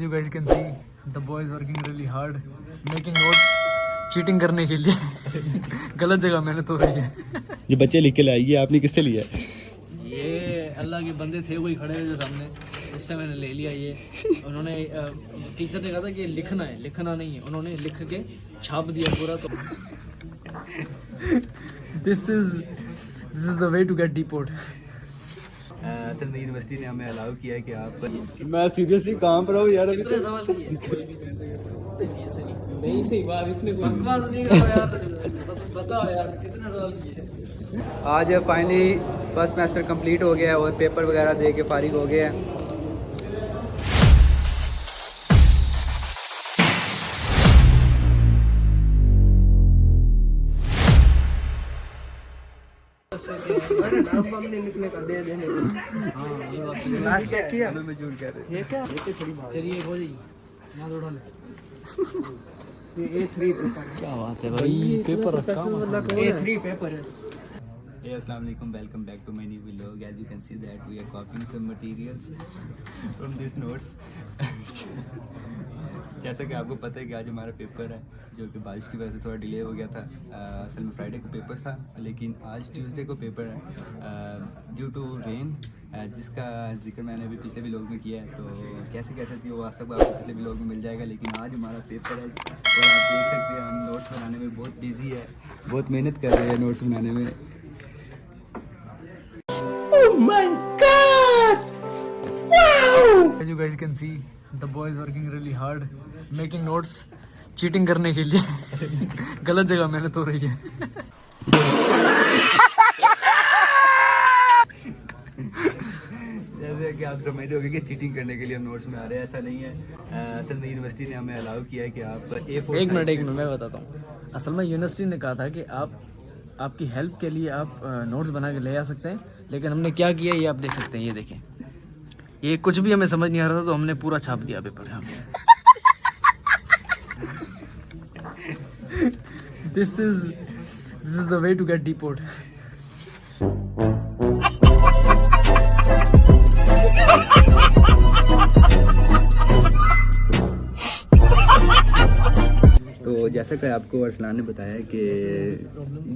As you guys can see, the boy is working really hard, making notes, cheating करने के लिए गलत जगह मेहनत हो रही है। ये बच्चे लिख के लाए, ये आपने किससे लिया? ये अल्लाह के बंदे थे, वही खड़े हुए सामने, उससे मैंने ले लिया। ये उन्होंने टीचर ने कहा था कि लिखना है, लिखना नहीं है, उन्होंने लिख के छाप दिया पूरा। तो this is the way to get deport. असल में यूनिवर्सिटी ने हमें अलाउ किया है कि आप, मैं सीरियसली काम पर हूँ यार। अभी कितने सवाल किए? नहीं सही बात, इसने कोई बकवास नहीं करा यार, बताओ यार कितने सवाल किए? आज फाइनली फर्स्ट सेमेस्टर कंप्लीट हो गया है और पेपर वगैरह दे के फारिग हो गया है। लिखने का दे देने लास्ट चेक किया मैं झूठ कह रहे। ये क्या थोड़ी बात तेरी एक हो जाएगी यहां थोड़ा ले। ये A3 पेपर है। क्या बात है भाई, पेपर रखा मतलब A3 पेपर है। Hey, Assalamu alaikum, welcome back to my new vlog. As you can see that we are copying some materials from these notes. जैसा कि आपको पता है कि आज हमारा पेपर है, जो कि बारिश की वजह से थोड़ा डिले हो गया था। असल में फ्राइडे को पेपर था, लेकिन आज ट्यूसडे को पेपर है ड्यू टू रेन, जिसका जिक्र मैंने अभी पिछले व्लॉग में किया है। तो कैसे कैसे थी वो सब आपको पिछले व्लॉग में मिल जाएगा। लेकिन आज हमारा पेपर है और आप देख सकते हैं हम नोट्स बनाने में बहुत बिजी है, बहुत मेहनत कर रहे हैं नोट्स बनाने में। Oh my God! Wow! As you guys can see, the boy is working really hard, making notes, cheating करने के लिए गलत जगह मेहनत हो रही है। जैसे कि आप समझ रहे होंगे कि चीटिंग करने के लिए हम नोट्स में आ रहे हैं, ऐसा नहीं है। असल में यूनिवर्सिटी ने हमें अलाउ किया है कि आप एक मिनट मैं बताता हूँ। असल में यूनिवर्सिटी ने कहा था कि आपकी हेल्प के लिए आप नोट्स बना के ले आ सकते हैं, लेकिन हमने क्या किया ये आप देख सकते हैं। ये देखें, ये कुछ भी हमें समझ नहीं आ रहा था तो हमने पूरा छाप दिया पेपर यहाँ पे। This is the way to get deport. तो जैसा कि आपको अरसलान ने बताया कि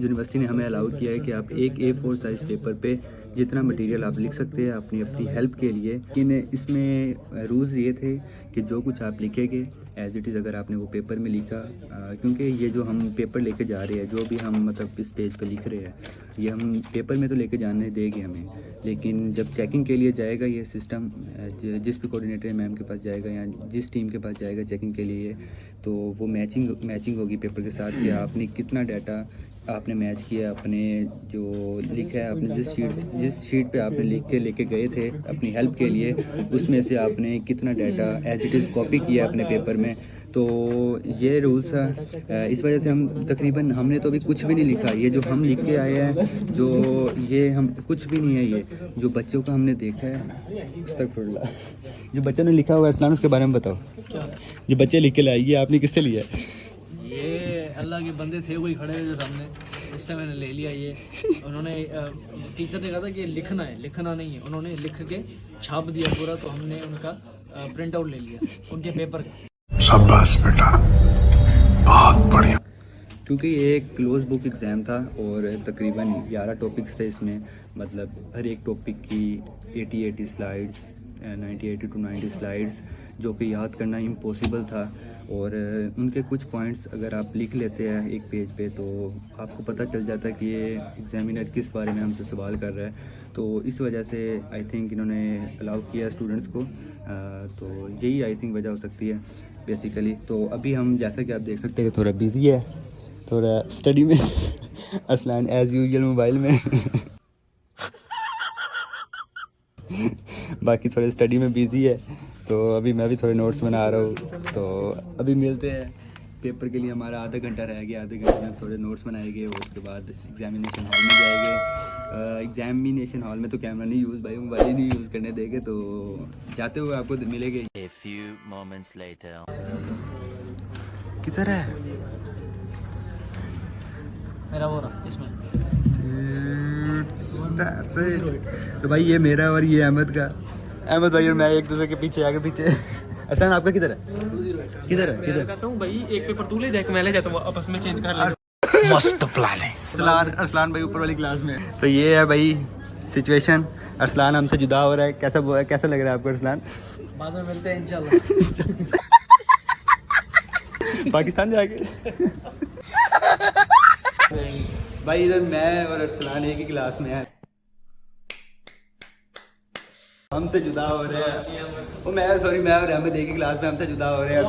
यूनिवर्सिटी ने हमें अलाउ किया है कि आप एक A4 साइज़ पेपर पे जितना मटेरियल आप लिख सकते हैं अपनी अपनी हेल्प के लिए। लेकिन इसमें रूल्स ये थे कि जो कुछ आप लिखेंगे एज इट इज़, अगर आपने वो पेपर में लिखा, क्योंकि ये जो हम पेपर लेके जा रहे हैं, जो भी हम मतलब इस पेज पे लिख रहे हैं, ये हम पेपर में तो लेके जाने देंगे हमें, लेकिन जब चेकिंग के लिए जाएगा ये सिस्टम, जिस भी कोऑर्डिनेटर मैम के पास जाएगा या जिस टीम के पास जाएगा चेकिंग के लिए, तो वो मैचिंग होगी पेपर के साथ कि आपने कितना डाटा आपने मैच किया, अपने जो लिखा है, आपने जिस शीट पे आपने लिख के लेके गए थे अपनी हेल्प के लिए, उसमें से आपने कितना data as it is copy किया अपने पेपर में। तो ये रूल्स है, इस वजह से हम तकरीबन हमने तो अभी कुछ भी नहीं लिखा। ये जो हम लिख के आए हैं, जो ये हम कुछ भी नहीं है, ये जो बच्चों का हमने देखा है, अस्तगफुरुल्लाह, जो बच्चों ने लिखा हुआ है, इस्लाम उसके बारे में बताओ। जो बच्चे लिख के लाए, ये आपने किससे लिया है? ये अल्लाह के बंदे थे, वही खड़े हुए सामने, उससे मैंने ले लिया। ये उन्होंने टीचर ने कहा था कि लिखना है, लिखना नहीं है, उन्होंने लिख के छाप दिया पूरा। तो हमने उनका प्रिंट आउट ले लिया उनके पेपर का। शाबाश बेटा, बहुत बढ़िया। क्योंकि ये एक क्लोज बुक एग्ज़ाम था और तकरीबन 11 टॉपिक्स थे इसमें, मतलब हर एक टॉपिक की 80 स्लाइड्स, 80 to 90 स्लाइड्स, जो कि याद करना इम्पॉसिबल था। और उनके कुछ पॉइंट्स अगर आप लिख लेते हैं एक पेज पे, तो आपको पता चल जाता है कि ये एग्जामिनर किस बारे में हमसे सवाल कर रहा है। तो इस वजह से आई थिंक इन्होंने अलाउ किया स्टूडेंट्स को। तो यही आई थिंक वजह हो सकती है बेसिकली। तो अभी हम, जैसा कि आप देख सकते हैं, थोड़ा बिजी है, थोड़ा स्टडी में अरसलान एज़ यूजुअल मोबाइल में बाकी थोड़े स्टडी में बिजी है। तो अभी मैं भी थोड़े नोट्स बना रहा हूँ। तो अभी मिलते हैं, पेपर के लिए हमारा आधा घंटा रह गया, आधे घंटे में थोड़े नोट्स बनाएंगे और उसके बाद एग्जामिनेशन हॉल में जाएंगे। एग्जामिनेशन हॉल में तो कैमरा नहीं यूज़, भाई मोबाइल ही नहीं यूज़ करने देंगे। तो जाते हुए आपको मिलेंगे। A few moments later. किधर है मेरा वो रहा इसमें। तो भाई ये मेरा और ये अहमद का, अहमद भाई और मैं एक दूसरे के पीछे आगे पीछे अरसलान आपका किधर है? किधर है? किधर? कहता हूँ भाई एक पेपर तू ले जाए मैं ले जाता हूँ आपस में चेंज कर ले। मस्त प्लान है। अरसलान भाई ऊपर वाली क्लास में। तो ये है भाई सिचुएशन। अरसलान हमसे जुदा हो रहा है। कैसा लग रहा है आपको अरसलान? बाद में मिलते हैं इंशाल्लाह। पाकिस्तान जाके भाई इधर मैं और अरसलान एक ही क्लास में है, हमसे जुदा हो रहे हैं। वो मैं और अहमद एक ही क्लास में, हमसे जुदा हो रहे हैं।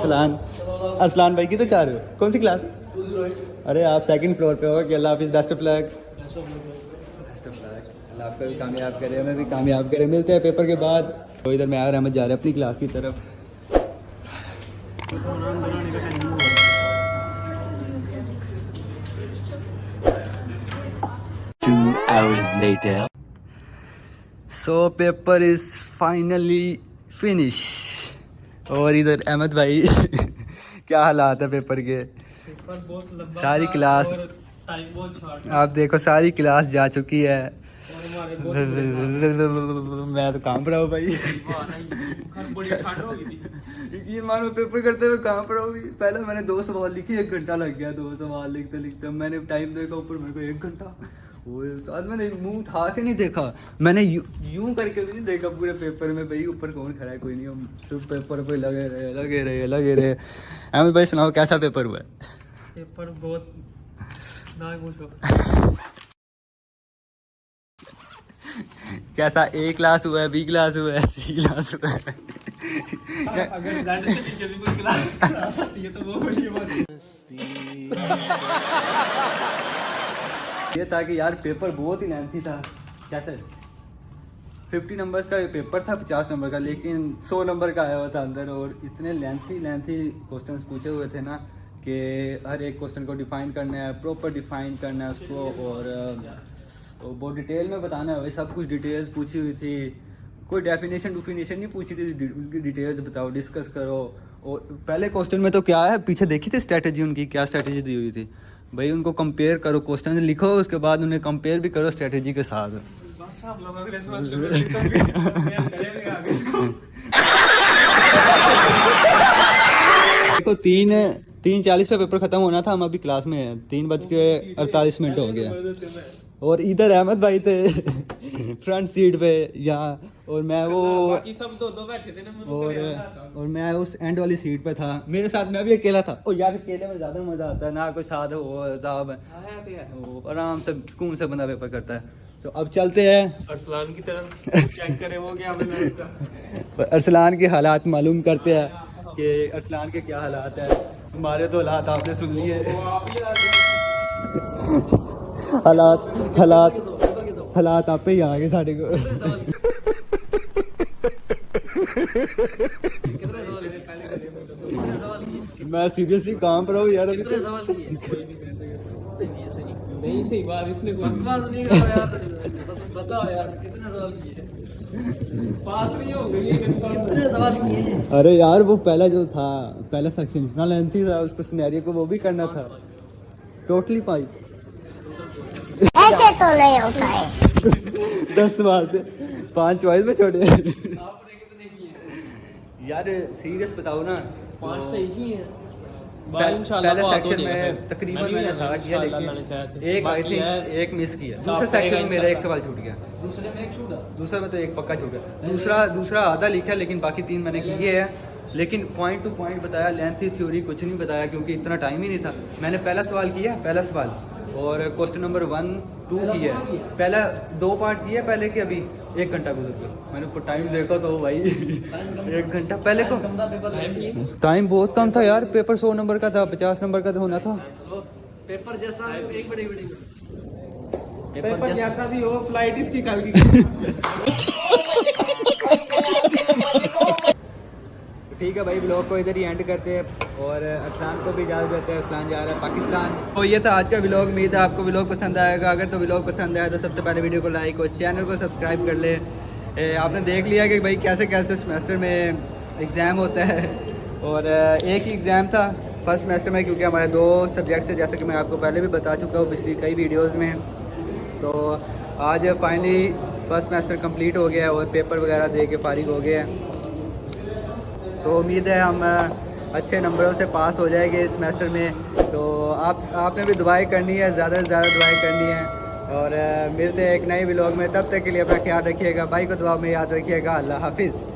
अरसलान भाई की तो चाह रहे हो? कौन सी क्लास? अरे आप सेकंड फ्लोर पे हो। कि अल्लाह हाफिज़, बेस्ट ऑफ लक। अल्लाह आपका भी कामयाब करे, हमें भी कामयाब करे। मिलते हैं पेपर के बाद। तो इधर मैं और अहमद जा रहे हैं अपनी क्लास की तरफ। 2 hours later. So paper is finally finish. और इधर अहमद भाई क्या हालात है पेपर के? बहुत लंबा सारी क्लास टाइम बहुत शॉर्ट आप देखो, सारी क्लास जा चुकी है। हमारे बहुत मैं तो कांप रहा हूँ भाई। बड़ी ठंड हो गई थी। ये मानो पेपर करते हुए कांप रहा हूँ। पहले मैंने 2 सवाल लिखे, 1 घंटा लग गया 2 सवाल लिखते लिखते। मैंने टाइम देखा ऊपर, मेरे को 1 घंटा। आज मैंने मुंह उठा के नहीं देखा, मैंने यूं करके भी नहीं देखा पूरे पेपर में। भाई ऊपर कौन खड़ा है? कोई नहीं, हम तो पेपर पे लगे रहे। अहमद भाई सुनाओ कैसा पेपर हुआ? पेपर बहुत ना पूछो। कैसा? A क्लास हुआ है, B क्लास हुआ है, C क्लास हुआ है? अगर रिजल्ट से नीचे भी कोई क्लास आती है तो वो बड़ी बात ये था कि यार पेपर बहुत ही लेंथी था। कैसे 50 नंबर्स का पेपर था, 50 नंबर का, लेकिन 100 नंबर का आया हुआ था अंदर। और इतने लेंथी क्वेश्चंस पूछे हुए थे ना कि हर एक क्वेश्चन को डिफाइन करना है, प्रॉपर डिफाइन करना है उसको, और बहुत डिटेल में बताना है। सब कुछ डिटेल्स पूछी हुई थी, कोई डेफिनेशन नहीं पूछी थी। उसकी डिटेल्स बताओ, डिस्कस करो। और पहले क्वेश्चन में तो क्या है, पीछे देखी थी स्ट्रेटजी उनकी, क्या स्ट्रेटजी दी हुई थी भाई। उनको कंपेयर करो, क्वेश्चन लिखो, उसके बाद उन्हें कंपेयर भी करो स्ट्रेटजी के साथ। देखो 3:40 पे पेपर खत्म होना था, हम अभी क्लास में हैं। 3:48 हो गया। और इधर अहमद भाई थे फ्रंट सीट पे यहाँ, और मैं वो बाकी सब दो बैठे थे ना। और मैं उस एंड वाली सीट पे था। मेरे साथ मैं भी अकेला था। और यार अकेले में ज़्यादा मज़ा आता है ना, कोई साथ हो साहब है, आराम से सुकून से बंदा पेपर करता है। तो अब चलते हैं अरसलान की तरफ, चेक करें वो क्या बना। अरसलान के हालात मालूम करते हैं कि अरसलान के क्या हालात है। हमारे तो हालात आपने सुन लिए। हालात आप ही आ गए साढ़े को। मैं सीरियसली काम पर हूँ यार अभी। नहीं सही बात, इसने बताओ यार कितने सवाल किए? पास नहीं हो गई, कितने सवाल किए? अरे यार वो पहला जो था, पहला सेक्शन इतना लेंथी था, उसको सिनेरियो को वो भी करना था। टोटली 5 ऐसे तो नहीं होता है। 10 सवाल थे, 5 चॉइस में छोड़े। आपने कितने किए? यार सीरियस बताओ ना, 5 सही किए हैं। पहले सेक्शन में तकरीबन मैंने सारा किया, लेकिन एक आई थिंक एक मिस किया। दूसरे सेक्शन में मेरा 1 सवाल छूट गया। दूसरे में 1 छूटा, दूसरा में तो 1 पक्का छूट गया। दूसरा आधा लिखा, लेकिन बाकी 3 मैंने किए हैं। लेकिन पॉइंट टू पॉइंट बताया, लेंथी थ्योरी कुछ नहीं बताया, क्योंकि इतना टाइम ही नहीं था। मैंने पहला सवाल किया, पहला सवाल, और क्वेश्चन नंबर 1, 2 किया। पहला 2 पार्ट किया पहले के, अभी 1 घंटा गुजर गया। मैंने ऊपर टाइम देखा तो भाई 1 घंटा पहले को टाइम बहुत कम था यार। पेपर 100 नंबर का था, 50 नंबर का तो होना था। पेपर जैसा एक बड़ी पेपर जैसा भी हो, फ्लाइट इसकी कल की। ठीक है भाई, ब्लॉग को इधर ही एंड करते हैं और अरसलान को भी इजाज़त देते हैं। अरसलान जा रहा है पाकिस्तान। तो ये था आज का व्लॉग। उम्मीद है आपको व्लॉग पसंद आएगा। अगर तो व्लॉग पसंद आया तो सबसे पहले वीडियो को लाइक और चैनल को सब्सक्राइब कर ले। आपने देख लिया कि भाई कैसे कैसे सेमेस्टर में एग्ज़ाम होता है। और एक ही एग्ज़ाम था फर्स्ट सेमेस्टर में, क्योंकि हमारे 2 सब्जेक्ट्स है, जैसे कि मैं आपको पहले भी बता चुका हूँ पिछली कई वीडियोज़ में। तो आज फाइनली फर्स्ट सेमेस्टर कम्प्लीट हो गया और पेपर वगैरह दे के फारिग हो गया है। तो उम्मीद है हम अच्छे नंबरों से पास हो जाएंगे इस सेमेस्टर में। तो आपने भी दुआएं करनी है, ज़्यादा से ज़्यादा दुआएं करनी है। और मिलते हैं एक नए व्लॉग में, तब तक के लिए अपना ख्याल रखिएगा, भाई को दुआ में याद रखिएगा। अल्लाह हाफिज़।